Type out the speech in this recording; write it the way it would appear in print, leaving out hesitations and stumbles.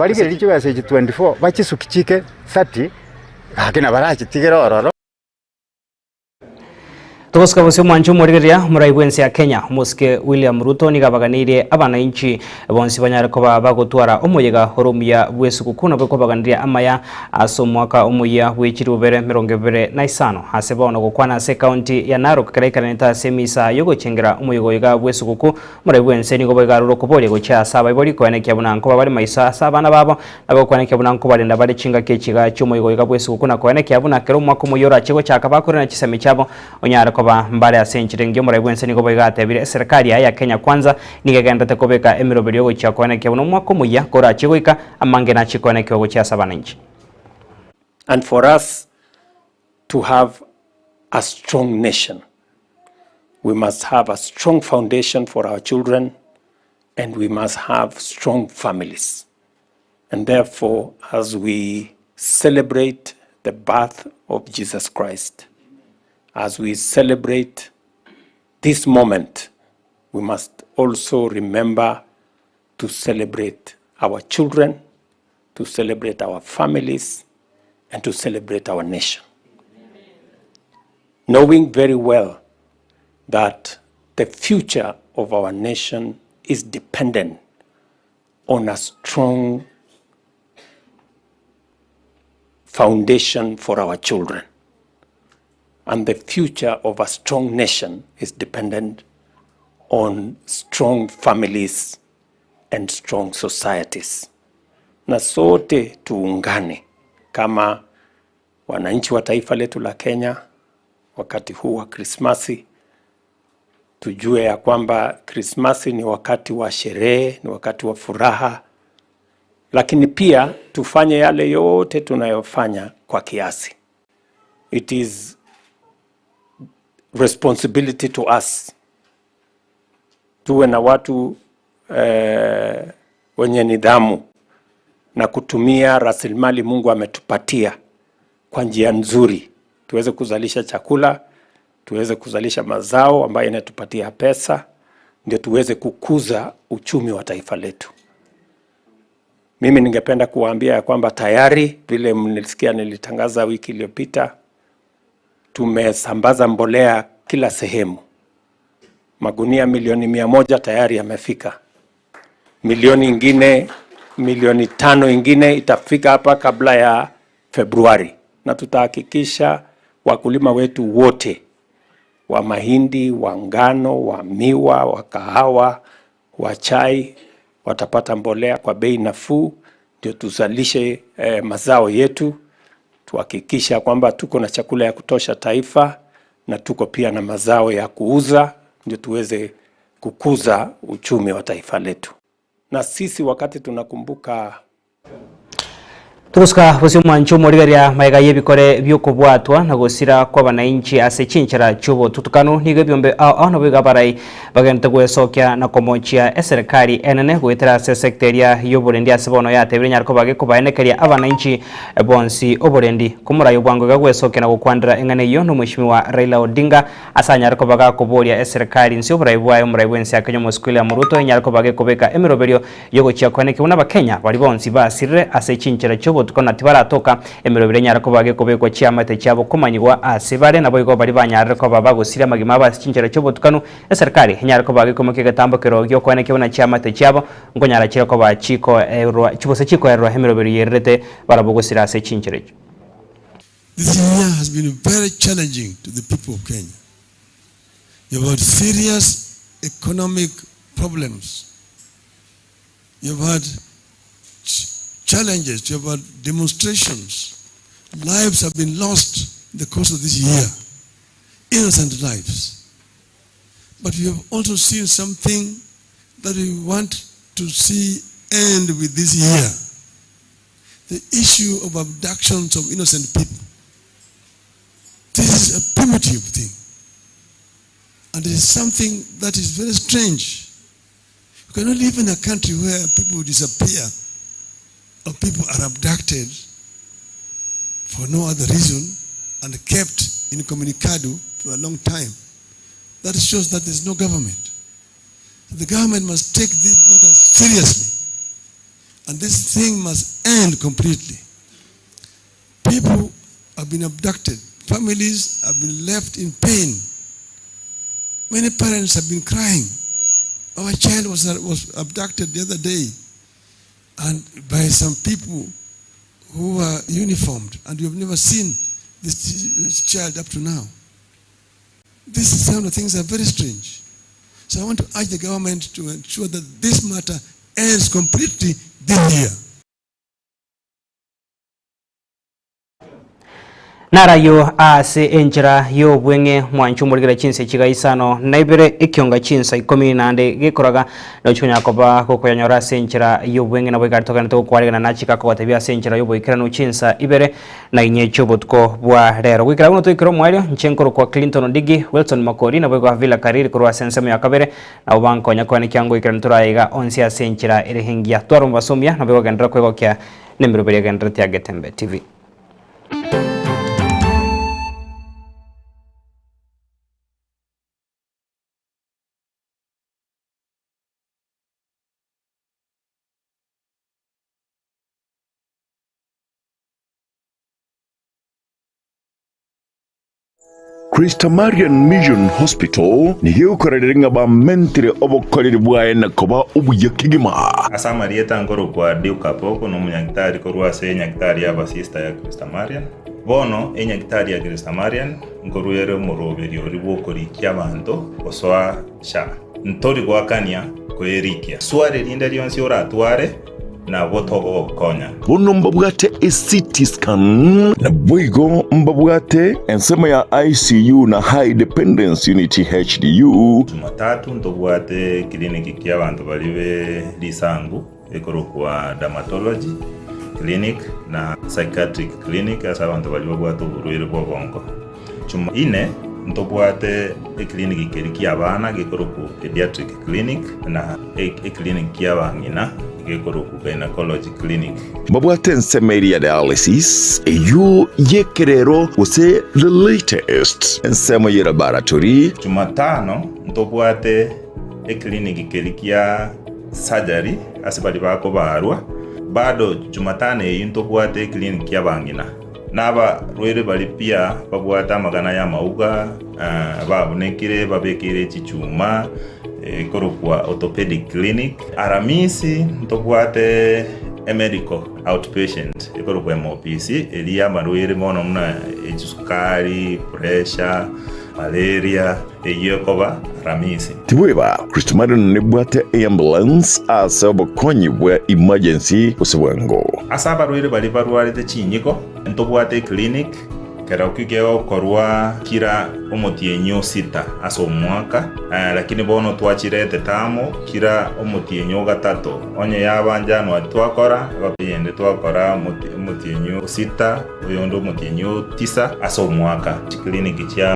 barigere richo stage 24 bachisukichike 30 akina barachi tigero Toska bose mwancho murigeria muraibwense ya Kenya muske William Ruto ni gabaganirie abananchi bonsi banyara ko bagotwara omuyega horomia bwesukukuna bwe ko baganiria amaya aso mwaka omuya wechiri ubere 25 haseba no gukwana se county ya Narok karekanita semisa yogo chengera omuyego yega bwesukuku muraibwense ni gobo garuro kubole go cha saba ibori ko ene kyabuna nko bari maisa sabana babo nabo ko ene kyabuna nko bari ndabari chinga kechiga cy'omuyego yega bwesukuku na ko ene kyabuna kero mwaka omuyora chego chakabakore na chisemi cyabo onyara mbare ya senchire ngyo murabwense niko bagatebire serikali ya Kenya kwanza nigagenda tekobeka emirobero yo cyakwaneke buno mwako muya kora chigoika amange na chikwaneke yo cyasabananchi. And for us to have a strong nation, we must have a strong foundation for our children, and we must have strong families. And therefore, as we celebrate the birth of Jesus Christ, as we celebrate this moment, we must also remember to celebrate our children, to celebrate our families, and to celebrate our nation. Knowing very well that the future of our nation is dependent on a strong foundation for our children. And the future of a strong nation is dependent on strong families and strong societies. Na sote tuungane kama wananchi wa taifa letu la Kenya wakati huu wa Krismasi. Tujue ya kwamba Krismasi ni wakati wa sherehe, ni wakati wa furaha, lakini pia tufanye yale yote tunayofanya kwa kiasi. It is responsibility to us. Tuwe na watu wenye nidhamu na kutumia rasilimali Mungu ametupatia kwa njia nzuri. Tuweze kuzalisha chakula, tuweze kuzalisha mazao ambayo yanatupatia pesa, ndio tuweze kukuza uchumi wa taifa letu. Mimi ningependa kuwaambia ya kwamba tayari vile mlisikia nilitangaza wiki iliyopita, tumesambaza mbolea kila sehemu. Magunia milioni 100 tayari yamefika. Milioni 5 ingine itafika hapa kabla ya Februari. Na tutahakikisha wakulima wetu wote wa mahindi, wa ngano, wa miwa, wa kahawa, wa chai watapata mbolea kwa bei nafuu, ndio tuzalishe mazao yetu. Tuhakikisha kwamba tuko na chakula ya kutosha taifa na tuko pia na mazao ya kuuza, ndio tuweze kukuza uchumi wa taifa letu. Na sisi wakati tunakumbuka Tuska bose mwancho murigeria maiga yebikore byokubwatwa na gusira kwa bananchi ase chinchara chubo tutukano nige byombe no biga barai bagenda gwesokya na komonchia serikali enene gwetera se sectoria yoburendi asebono ya tebire nyarko bage kubaenekeria abananchi bonsi oburendi kumura yobwango gagwesokya na gukwandira engane yo no mwishimiwa Raila Odinga asanya nyarko baga kuboria serikali nsi oburayibwayo murayibwensi akenyo muskule Ruto nyarko bage kubeka emiroberio yogo chiakwaneke una bakenya bali bonsi basirire ase chinchara chubo tukona tibara toka emirobire nyara ko bage kobekwa chiamate cyabo kumanyirwa asibare nabo igo bari banyara ko babagusira magima basichinjera cyo botukano serikali nyara ko bage komeke gatambo kirogyo kwane kibona chiamate cyabo ngo nyara kira ko bachiko ero chibose chiko ero emirobire yerete barabugusira ase chinjera. This year has been very challenging to the people of Kenya. You've had serious economic problems. You've had challenges, you've had demonstrations. Lives have been lost in the course of this year. Innocent lives. But we have also seen something that we want to see end with this year. The issue of abductions of innocent people. This is a primitive thing. And it is something that is very strange. You cannot live in a country where people disappear or people are abducted for no other reason and kept incommunicado for a long time. That shows that there is no government. The government must take this matter seriously And this thing must end completely. People have been abducted. Families have been left in pain. Many parents have been crying. Our child was abducted the other day, and by some people who were uniformed, and we have never seen this child up to now. These kind of things are very strange. So I want to urge the government to ensure that this matter ends completely this year. Narayo ase enjira yo bwenge mwanchumurira chinse chigaisano naibere ikionga chinsa 14 gikoraga no chunya koba kokoyanyora senjira yo bwenge nabo gartoka nto kwarega na chika ko tabia senjira yo boikira no chinsa ibere na inye chobotko bwa rero wikira uno toikiro mwario nchenkoro kwa Clinton Digi Wilson Makori nabo kwa Villa Kariri kurwa sensemo ya kabere na ubanko nyakwane kyango ikira nturaiga onsia senjira ere hingia twarumba somya nabo gandra kwego kya nemero bere gandra tia Getembe TV. Christamarian Mission Hospital ni gĩũkorera ba mentire obokoreri bwaye na koba ubuye kigima asa marieta ngoro kwa diuka poko no munyaktari korwa se nyaktari aba sister ya Christamarian bono nyaktari ya Christamarian ngoro yere moroberio ribokori kyabantu oswa sha ntori gwakania ko erikia sware rinda lyonsi oratware na botogo konya bono mbabwate CT scan na bwigo mbabwate ensema ya ICU na high dependence unit HDU Jumatatu ndobwate kliniki kya abantu balibe lisangu ekoro kwa dermatology clinic na psychiatric clinic asa abantu balibe bwato burwire bwo bongo Juma ine ndobwate kliniki keriki abana gekoro ku pediatric clinic na clinic ya bangina gynecology clinic mbabwate ensema ya dialysis eyo yekerero ose the latest ensema ya laboratory Jumatano ndobwate clinic kerikia surgery asibali bako barwa bado Jumatano eyo ndobwate clinic ya bangina naba rwere bali pia babwata magana ya mauga babunekire babekire chichuma koro kwa orthopedic clinic aramisi ntobwate medical outpatient koro kwa MOPC elia marwere mono muna sukari pressure malaria eyokoba aramisi tibweba Christamarian nebwate ambulance asaba konyibwe emergency usibwango asaba rwere bali barware chinyiko ntobwate clinic Keraukigeo korwa kira omotienyo 6 aso mwaka lakini bono twachirete tamo kira omotienyo 3 onye yabanja no twakora bapiyende twakora omotienyo 6 oyondo omotienyo 9 aso mwaka kliniki kya